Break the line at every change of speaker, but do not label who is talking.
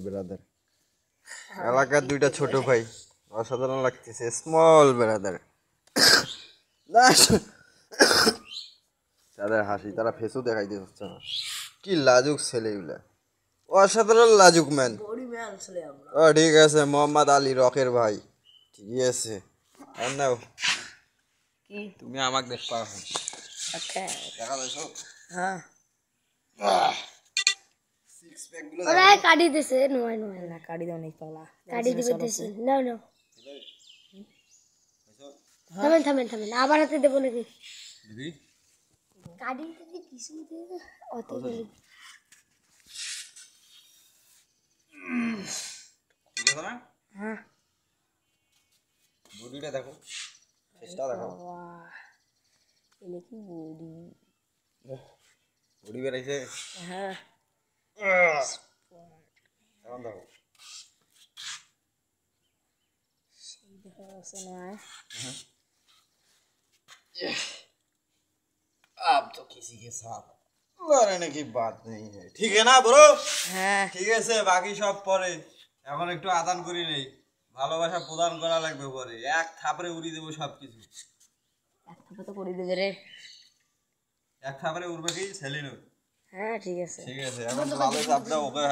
Brother, এলাকার দুইটা ছোট ভাই, অসাধারণ লাগতেছে। স্মল ব্রাদার, তাদের হাসি, তারা ফেসও দেখাইতে হচ্ছে না। কি লাজুক ছেলেগুলা, অসাধারণ লাজুক ম্যান। ও ঠিক আছে, মোহাম্মদ আলী রকের ভাই, ঠিক আছে। আর নাও তুমি আমাকে দেখবা এখন। দেখা যাইছো?
হ্যাঁ
সিক্স প্যাক গুলো
ওরা কাটি দিছে নয় না কাটি দাও নাই পালা কাটি দিবে দিছে নাও থামেন আবার হাতে দেব নাকি
দিদি
কাটি দিতে কিছু দে অত বলি
ঠিক আছে না?
হ্যাঁ
বডিটা দেখো, চেষ্টা দেখো।
বাহ এলে কি বডি
বডি বেরাইছে।
হ্যাঁ
এখন দেখো,
সেই দেখা যাচ্ছে না
अब तो किसी के साथ लड़ने की बात नहीं है, ठीक है ना ब्रो?
হ্যাঁ
ঠিক আছে, বাকি সব পরে। এখন একটু আদান করি নেই, ভালোবাসা প্রদান করা লাগবে পরে। এক থাপড়ে উড়িয়ে দেবো সবকিছু।
এক থাপে তো করে দিবে রে।
এক থাপড়ে উড়বে কি সেলিন?
হ্যাঁ ঠিক আছে
ঠিক আছে, এখন ভালো চাপ দাও ওকে।